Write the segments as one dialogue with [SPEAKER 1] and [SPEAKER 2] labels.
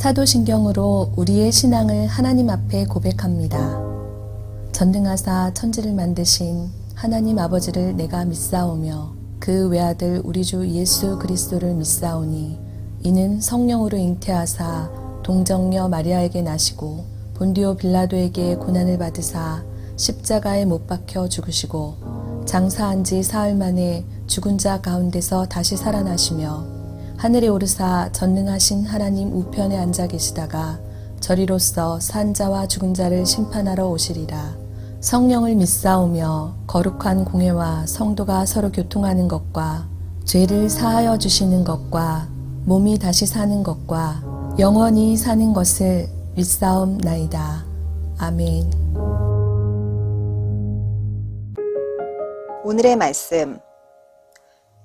[SPEAKER 1] 사도신경으로 우리의 신앙을 하나님 앞에 고백합니다. 전능하사 천지를 만드신 하나님 아버지를 내가 믿사오며 그 외아들 우리 주 예수 그리스도를 믿사오니 이는 성령으로 잉태하사 동정녀 마리아에게 나시고 본디오 빌라도에게 고난을 받으사 십자가에 못 박혀 죽으시고 장사한 지 사흘 만에 죽은 자 가운데서 다시 살아나시며 하늘에 오르사 전능하신 하나님 우편에 앉아 계시다가 저리로서 산 자와 죽은 자를 심판하러 오시리라. 성령을 믿사오며 거룩한 공회와 성도가 서로 교통하는 것과 죄를 사하여 주시는 것과 몸이 다시 사는 것과 영원히 사는 것을 믿사옵나이다. 아멘.
[SPEAKER 2] 오늘의 말씀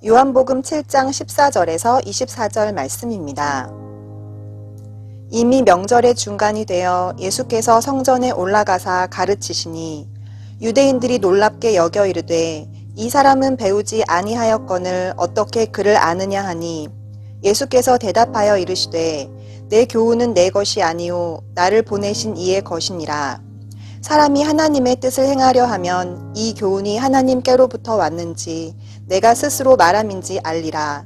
[SPEAKER 2] 요한복음 7장 14절에서 24절 말씀입니다. 이미 명절의 중간이 되어 예수께서 성전에 올라가사 가르치시니 유대인들이 놀랍게 여겨 이르되 이 사람은 배우지 아니하였거늘 어떻게 그를 아느냐 하니 예수께서 대답하여 이르시되 내 교훈은 내 것이 아니오 나를 보내신 이의 것이니라. 사람이 하나님의 뜻을 행하려 하면 이 교훈이 하나님께로부터 왔는지 내가 스스로 말함인지 알리라.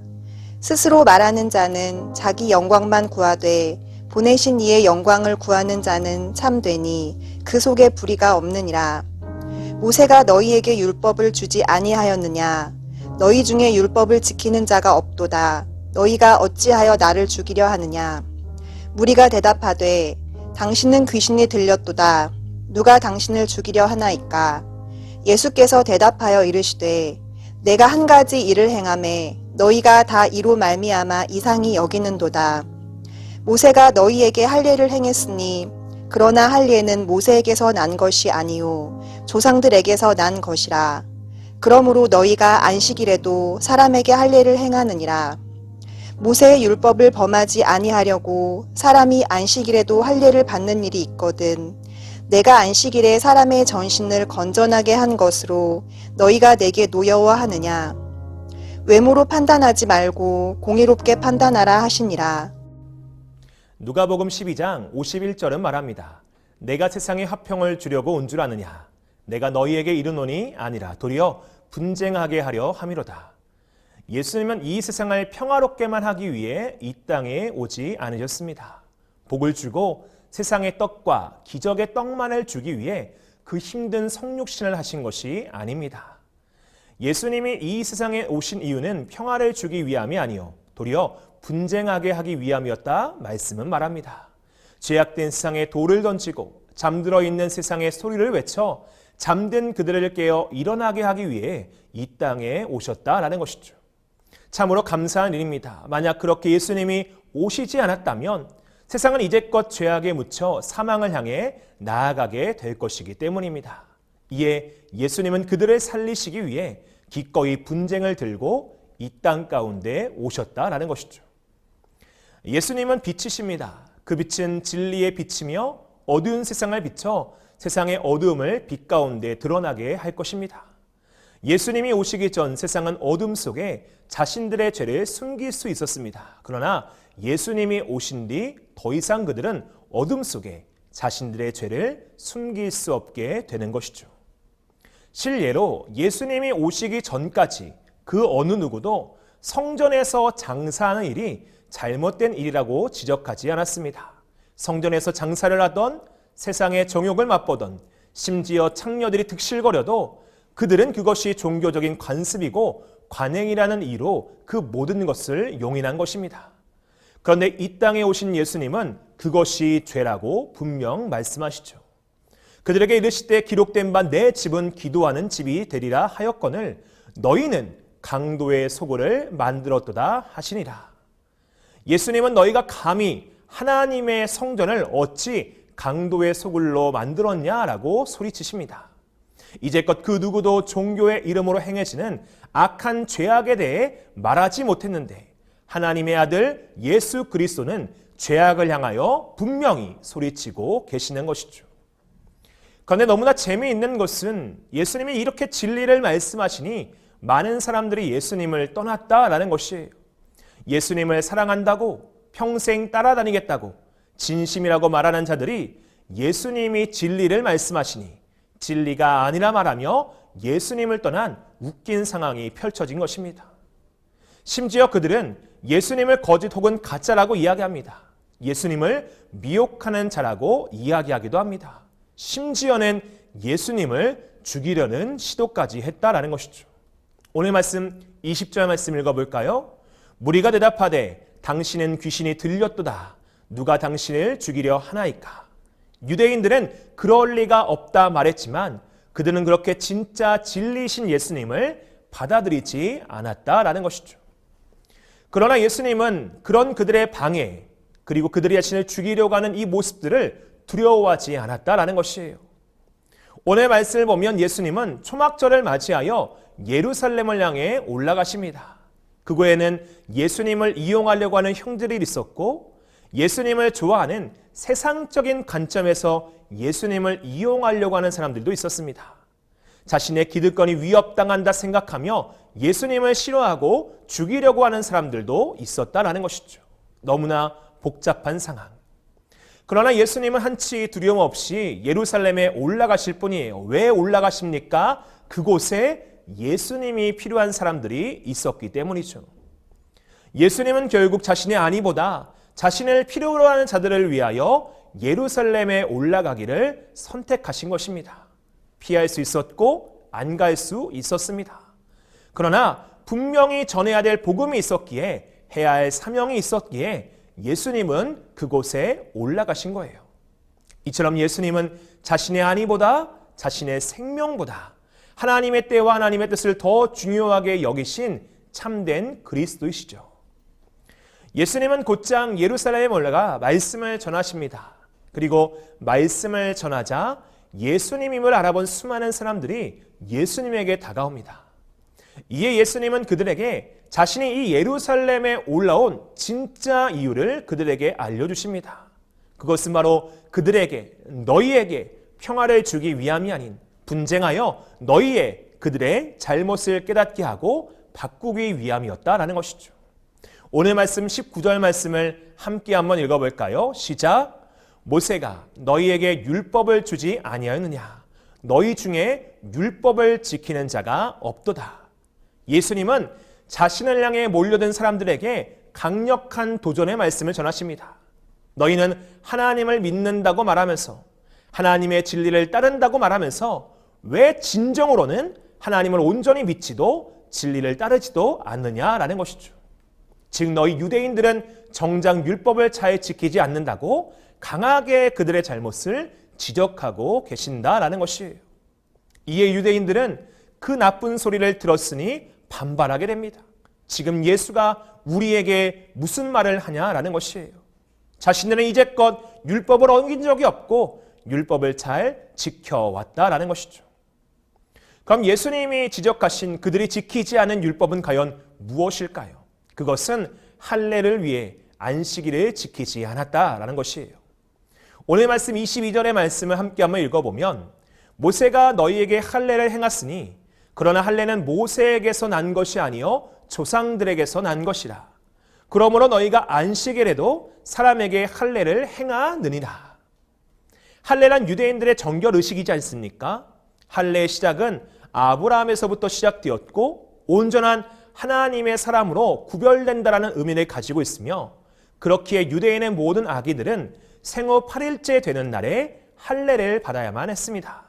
[SPEAKER 2] 스스로 말하는 자는 자기 영광만 구하되 보내신 이의 영광을 구하는 자는 참되니 그 속에 불의가 없느니라. 모세가 너희에게 율법을 주지 아니하였느냐? 너희 중에 율법을 지키는 자가 없도다. 너희가 어찌하여 나를 죽이려 하느냐? 무리가 대답하되 당신은 귀신이 들렸도다. 누가 당신을 죽이려 하나이까? 예수께서 대답하여 이르시되 내가 한 가지 일을 행하매 너희가 다 이로 말미암아 이상히 여기는도다. 모세가 너희에게 할례를 행했으니 그러나 할례는 모세에게서 난 것이 아니요 조상들에게서 난 것이라. 그러므로 너희가 안식일에도 사람에게 할례를 행하느니라. 모세의 율법을 범하지 아니하려고 사람이 안식일에도 할례를 받는 일이 있거든. 내가 안식일에 사람의 전신을 건전하게 한 것으로 너희가 내게 노여워하느냐? 외모로 판단하지 말고 공의롭게 판단하라 하시니라.
[SPEAKER 3] 누가복음 12장 51절은 말합니다. 내가 세상에 화평을 주려고 온 줄 아느냐? 내가 너희에게 이르노니 아니라 도리어 분쟁하게 하려 함이로다. 예수님은 이 세상을 평화롭게만 하기 위해 이 땅에 오지 않으셨습니다. 복을 주고 세상의 떡과 기적의 떡만을 주기 위해 그 힘든 성육신을 하신 것이 아닙니다. 예수님이 이 세상에 오신 이유는 평화를 주기 위함이 아니요 도리어 분쟁하게 하기 위함이었다 말씀은 말합니다. 죄악된 세상에 돌을 던지고 잠들어 있는 세상에 소리를 외쳐 잠든 그들을 깨어 일어나게 하기 위해 이 땅에 오셨다라는 것이죠. 참으로 감사한 일입니다. 만약 그렇게 예수님이 오시지 않았다면 세상은 이제껏 죄악에 묻혀 사망을 향해 나아가게 될 것이기 때문입니다. 이에 예수님은 그들을 살리시기 위해 기꺼이 분쟁을 들고 이 땅 가운데 오셨다라는 것이죠. 예수님은 빛이십니다. 그 빛은 진리의 빛이며 어두운 세상을 비춰 세상의 어두움을 빛 가운데 드러나게 할 것입니다. 예수님이 오시기 전 세상은 어둠 속에 자신들의 죄를 숨길 수 있었습니다. 그러나 예수님이 오신 뒤 더 이상 그들은 어둠 속에 자신들의 죄를 숨길 수 없게 되는 것이죠. 실례로 예수님이 오시기 전까지 그 어느 누구도 성전에서 장사하는 일이 잘못된 일이라고 지적하지 않았습니다. 성전에서 장사를 하던 세상의 정욕을 맛보던 심지어 창녀들이 득실거려도 그들은 그것이 종교적인 관습이고 관행이라는 이유로 그 모든 것을 용인한 것입니다. 그런데 이 땅에 오신 예수님은 그것이 죄라고 분명 말씀하시죠. 그들에게 이르시되 기록된 바 내 집은 기도하는 집이 되리라 하였거늘 너희는 강도의 소굴을 만들었도다 하시니라. 예수님은 너희가 감히 하나님의 성전을 어찌 강도의 소굴로 만들었냐라고 소리치십니다. 이제껏 그 누구도 종교의 이름으로 행해지는 악한 죄악에 대해 말하지 못했는데 하나님의 아들 예수 그리스도는 죄악을 향하여 분명히 소리치고 계시는 것이죠. 그런데 너무나 재미있는 것은 예수님이 이렇게 진리를 말씀하시니 많은 사람들이 예수님을 떠났다라는 것이에요. 예수님을 사랑한다고 평생 따라다니겠다고 진심이라고 말하는 자들이 예수님이 진리를 말씀하시니 진리가 아니라 말하며 예수님을 떠난 웃긴 상황이 펼쳐진 것입니다. 심지어 그들은 예수님을 거짓 혹은 가짜라고 이야기합니다. 예수님을 미혹하는 자라고 이야기하기도 합니다. 심지어는 예수님을 죽이려는 시도까지 했다라는 것이죠. 오늘 말씀 20절 말씀 읽어볼까요? 무리가 대답하되 당신은 귀신이 들렸도다. 누가 당신을 죽이려 하나이까? 유대인들은 그럴 리가 없다 말했지만 그들은 그렇게 진짜 진리이신 예수님을 받아들이지 않았다라는 것이죠. 그러나 예수님은 그런 그들의 방해 그리고 그들이 자신을 죽이려고 하는 이 모습들을 두려워하지 않았다라는 것이에요. 오늘 말씀을 보면 예수님은 초막절을 맞이하여 예루살렘을 향해 올라가십니다. 그곳에는 예수님을 이용하려고 하는 형들이 있었고 예수님을 좋아하는 세상적인 관점에서 예수님을 이용하려고 하는 사람들도 있었습니다. 자신의 기득권이 위협당한다 생각하며 예수님을 싫어하고 죽이려고 하는 사람들도 있었다라는 것이죠. 너무나 복잡한 상황. 그러나 예수님은 한치 두려움 없이 예루살렘에 올라가실 뿐이에요. 왜 올라가십니까? 그곳에 예수님이 필요한 사람들이 있었기 때문이죠. 예수님은 결국 자신의 안위보다 자신을 필요로 하는 자들을 위하여 예루살렘에 올라가기를 선택하신 것입니다. 피할 수 있었고 안 갈 수 있었습니다. 그러나 분명히 전해야 될 복음이 있었기에 해야 할 사명이 있었기에 예수님은 그곳에 올라가신 거예요. 이처럼 예수님은 자신의 안위보다 자신의 생명보다 하나님의 때와 하나님의 뜻을 더 중요하게 여기신 참된 그리스도이시죠. 예수님은 곧장 예루살렘에 올라가 말씀을 전하십니다. 그리고 말씀을 전하자 예수님임을 알아본 수많은 사람들이 예수님에게 다가옵니다. 이에 예수님은 그들에게 자신이 이 예루살렘에 올라온 진짜 이유를 그들에게 알려주십니다. 그것은 바로 그들에게 너희에게 평화를 주기 위함이 아닌 분쟁하여 너희의 그들의 잘못을 깨닫게 하고 바꾸기 위함이었다라는 것이죠. 오늘 말씀 19절 말씀을 함께 한번 읽어볼까요? 시작. 모세가 너희에게 율법을 주지 아니하였느냐? 너희 중에 율법을 지키는 자가 없도다. 예수님은 자신을 향해 몰려든 사람들에게 강력한 도전의 말씀을 전하십니다. 너희는 하나님을 믿는다고 말하면서 하나님의 진리를 따른다고 말하면서 왜 진정으로는 하나님을 온전히 믿지도 진리를 따르지도 않느냐라는 것이죠. 즉 너희 유대인들은 정작 율법을 잘 지키지 않는다고 강하게 그들의 잘못을 지적하고 계신다라는 것이에요. 이에 유대인들은 그 나쁜 소리를 들었으니 반발하게 됩니다. 지금 예수가 우리에게 무슨 말을 하냐라는 것이에요. 자신들은 이제껏 율법을 어긴 적이 없고 율법을 잘 지켜왔다라는 것이죠. 그럼 예수님이 지적하신 그들이 지키지 않은 율법은 과연 무엇일까요? 그것은 할례를 위해 안식일을 지키지 않았다라는 것이에요. 오늘 말씀 22절의 말씀을 함께 한번 읽어보면 모세가 너희에게 할례를 행하으니 그러나 할례는 모세에게서 난 것이 아니요 조상들에게서 난 것이라. 그러므로 너희가 안식일에도 사람에게 할례를 행하느니라. 할례란 유대인들의 정결 의식이지 않습니까? 할례의 시작은 아브라함에서부터 시작되었고 온전한 하나님의 사람으로 구별된다라는 의미를 가지고 있으며 그렇기에 유대인의 모든 아기들은 생후 8일째 되는 날에 할례를 받아야만 했습니다.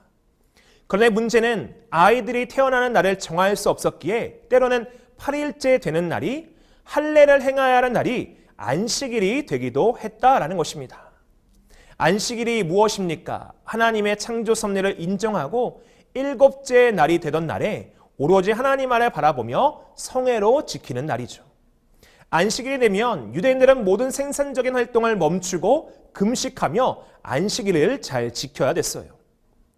[SPEAKER 3] 그런데 문제는 아이들이 태어나는 날을 정할 수 없었기에 때로는 8일째 되는 날이 할례를 행해야 하는 날이 안식일이 되기도 했다라는 것입니다. 안식일이 무엇입니까? 하나님의 창조 섭리를 인정하고 7째 날이 되던 날에 오로지 하나님 안을 바라보며 성회로 지키는 날이죠. 안식일이 되면 유대인들은 모든 생산적인 활동을 멈추고 금식하며 안식일을 잘 지켜야 됐어요.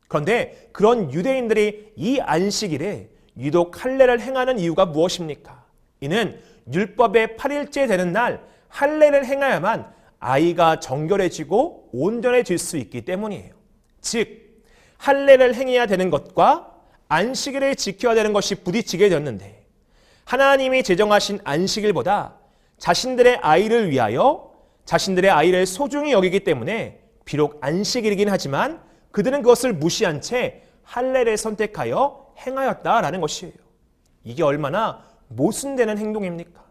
[SPEAKER 3] 그런데 그런 유대인들이 이 안식일에 유독 할례를 행하는 이유가 무엇입니까? 이는 율법의 8일째 되는 날 할례를 행해야만 아이가 정결해지고 온전해질 수 있기 때문이에요. 즉 할례를 행해야 되는 것과 안식일을 지켜야 되는 것이 부딪히게 되었는데 하나님이 제정하신 안식일보다 자신들의 아이를 위하여 자신들의 아이를 소중히 여기기 때문에 비록 안식일이긴 하지만 그들은 그것을 무시한 채 할례를 선택하여 행하였다라는 것이에요. 이게 얼마나 모순되는 행동입니까?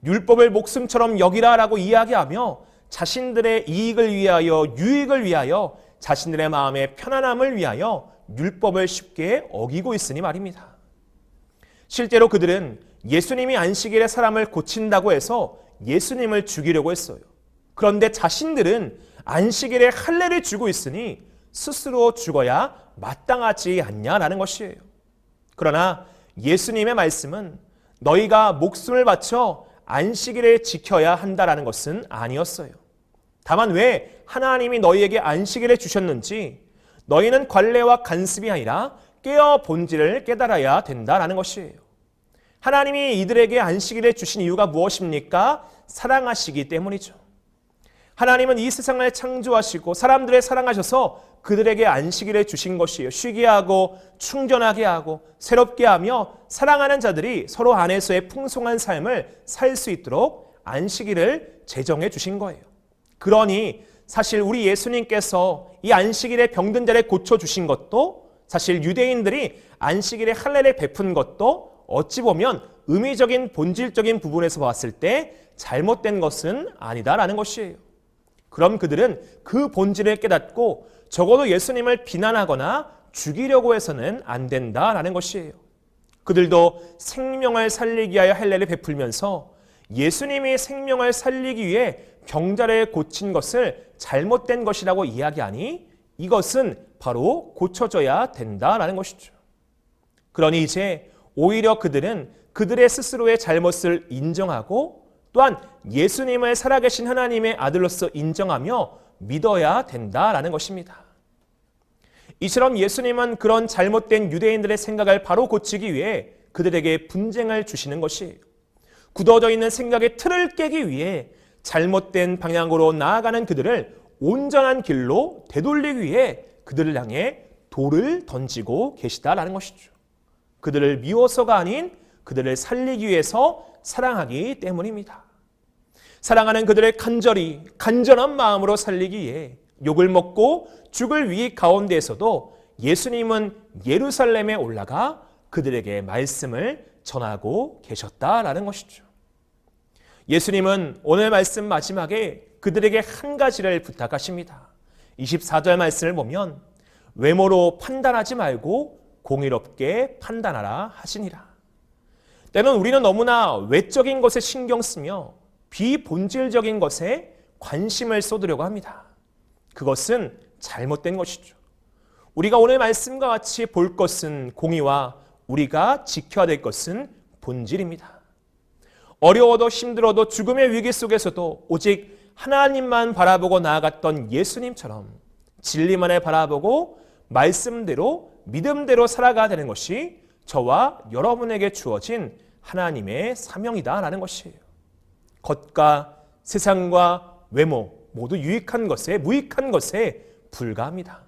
[SPEAKER 3] 율법을 목숨처럼 여기라라고 이야기하며 자신들의 이익을 위하여, 유익을 위하여, 자신들의 마음의 편안함을 위하여 율법을 쉽게 어기고 있으니 말입니다. 실제로 그들은 예수님이 안식일에 사람을 고친다고 해서 예수님을 죽이려고 했어요. 그런데 자신들은 안식일에 할례를 주고 있으니 스스로 죽어야 마땅하지 않냐라는 것이에요. 그러나 예수님의 말씀은 너희가 목숨을 바쳐 안식일을 지켜야 한다라는 것은 아니었어요. 다만 왜 하나님이 너희에게 안식일을 주셨는지 너희는 관례와 간습이 아니라 깨어 본질을 깨달아야 된다라는 것이에요. 하나님이 이들에게 안식일을 주신 이유가 무엇입니까? 사랑하시기 때문이죠. 하나님은 이 세상을 창조하시고 사람들을 사랑하셔서 그들에게 안식일을 주신 것이에요. 쉬게 하고 충전하게 하고 새롭게 하며 사랑하는 자들이 서로 안에서의 풍성한 삶을 살 수 있도록 안식일을 제정해 주신 거예요. 그러니 사실 우리 예수님께서 이 안식일에 병든 자를 고쳐주신 것도, 사실 유대인들이 안식일에 할례를 베푼 것도 어찌 보면 의미적인 본질적인 부분에서 봤을 때 잘못된 것은 아니다라는 것이에요. 그럼 그들은 그 본질을 깨닫고 적어도 예수님을 비난하거나 죽이려고 해서는 안 된다라는 것이에요. 그들도 생명을 살리기 위하여 할례를 베풀면서 예수님이 생명을 살리기 위해 병자를 고친 것을 잘못된 것이라고 이야기하니 이것은 바로 고쳐져야 된다라는 것이죠. 그러니 이제 오히려 그들은 그들의 스스로의 잘못을 인정하고 또한 예수님을 살아계신 하나님의 아들로서 인정하며 믿어야 된다라는 것입니다. 이처럼 예수님은 그런 잘못된 유대인들의 생각을 바로 고치기 위해 그들에게 분쟁을 주시는 것이에요. 굳어져 있는 생각의 틀을 깨기 위해 잘못된 방향으로 나아가는 그들을 온전한 길로 되돌리기 위해 그들을 향해 돌을 던지고 계시다라는 것이죠. 그들을 미워서가 아닌 그들을 살리기 위해서 사랑하기 때문입니다. 사랑하는 그들의 간절한 마음으로 살리기 위해 욕을 먹고 죽을 위 가운데에서도 예수님은 예루살렘에 올라가 그들에게 말씀을 전하고 계셨다라는 것이죠. 예수님은 오늘 말씀 마지막에 그들에게 한 가지를 부탁하십니다. 24절 말씀을 보면 외모로 판단하지 말고 공의롭게 판단하라 하시니라. 때는 우리는 너무나 외적인 것에 신경 쓰며 비본질적인 것에 관심을 쏟으려고 합니다. 그것은 잘못된 것이죠. 우리가 오늘 말씀과 같이 볼 것은 공의와 우리가 지켜야 될 것은 본질입니다. 어려워도 힘들어도 죽음의 위기 속에서도 오직 하나님만 바라보고 나아갔던 예수님처럼 진리만을 바라보고 말씀대로 믿음대로 살아가야 되는 것이 저와 여러분에게 주어진 하나님의 사명이다라는 것이에요. 겉과 세상과 외모 모두 유익한 것에 무익한 것에 불과합니다.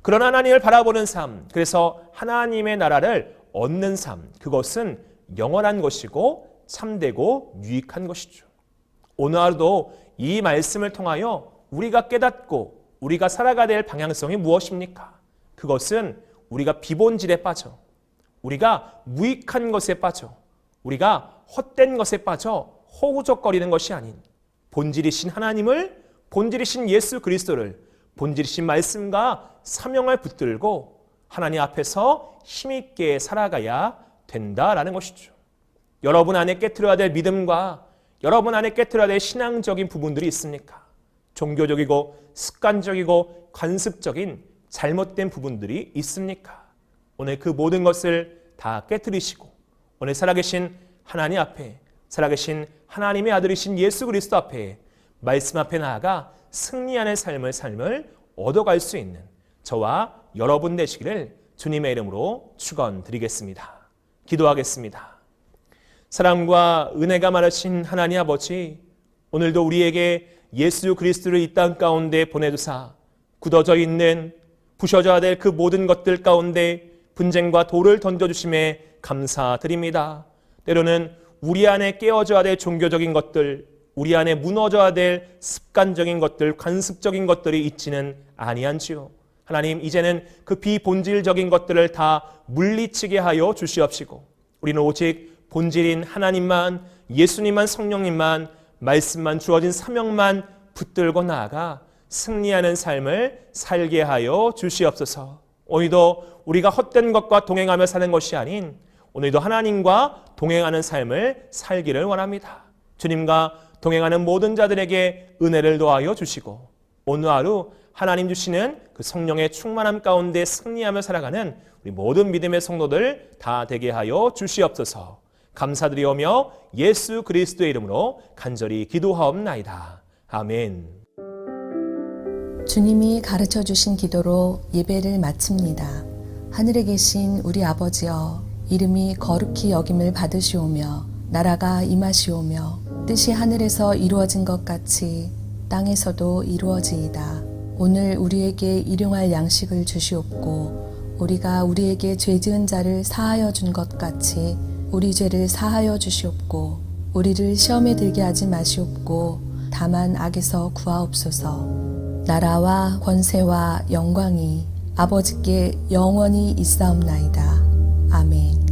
[SPEAKER 3] 그런 하나님을 바라보는 삶, 그래서 하나님의 나라를 얻는 삶, 그것은 영원한 것이고 참되고 유익한 것이죠. 오늘 하루도 이 말씀을 통하여 우리가 깨닫고 우리가 살아가야 될 방향성이 무엇입니까? 그것은 우리가 비본질에 빠져, 우리가 무익한 것에 빠져, 우리가 헛된 것에 빠져 허우적거리는 것이 아닌 본질이신 하나님을, 본질이신 예수 그리스도를, 본질이신 말씀과 사명을 붙들고 하나님 앞에서 힘있게 살아가야 된다라는 것이죠. 여러분 안에 깨트려야 될 믿음과 여러분 안에 깨트려야 될 신앙적인 부분들이 있습니까? 종교적이고 습관적이고 관습적인 잘못된 부분들이 있습니까? 오늘 그 모든 것을 다 깨트리시고 오늘 살아계신 하나님 앞에, 살아계신 하나님의 아들이신 예수 그리스도 앞에, 말씀 앞에 나아가 승리하는 삶을 얻어갈 수 있는 저와 여러분 되시기를 주님의 이름으로 축원드리겠습니다. 기도하겠습니다. 사랑과 은혜가 많으신 하나님 아버지, 오늘도 우리에게 예수 그리스도를 이 땅 가운데 보내주사 굳어져 있는 부셔져야 될 그 모든 것들 가운데 분쟁과 돌을 던져주심에 감사드립니다. 때로는 우리 안에 깨어져야 될 종교적인 것들, 우리 안에 무너져야 될 습관적인 것들, 관습적인 것들이 있지는 아니한지요. 하나님, 이제는 그 비본질적인 것들을 다 물리치게 하여 주시옵시고 우리는 오직 본질인 하나님만, 예수님만, 성령님만, 말씀만, 주어진 사명만 붙들고 나아가 승리하는 삶을 살게 하여 주시옵소서. 오늘도 우리가 헛된 것과 동행하며 사는 것이 아닌 오늘도 하나님과 동행하는 삶을 살기를 원합니다. 주님과 동행하는 모든 자들에게 은혜를 더하여 주시고 오늘 하루 하나님 주시는 그 성령의 충만함 가운데 승리하며 살아가는 우리 모든 믿음의 성도들 다 되게 하여 주시옵소서. 감사드리오며 예수 그리스도의 이름으로 간절히 기도하옵나이다. 아멘.
[SPEAKER 1] 주님이 가르쳐 주신 기도로 예배를 마칩니다. 하늘에 계신 우리 아버지여, 이름이 거룩히 여김을 받으시오며 나라가 임하시오며 뜻이 하늘에서 이루어진 것 같이 땅에서도 이루어지이다. 오늘 우리에게 일용할 양식을 주시옵고 우리가 우리에게 죄 지은 자를 사하여 준 것 같이 우리 죄를 사하여 주시옵고 우리를 시험에 들게 하지 마시옵고 다만 악에서 구하옵소서. 나라와 권세와 영광이 아버지께 영원히 있사옵나이다. 아멘.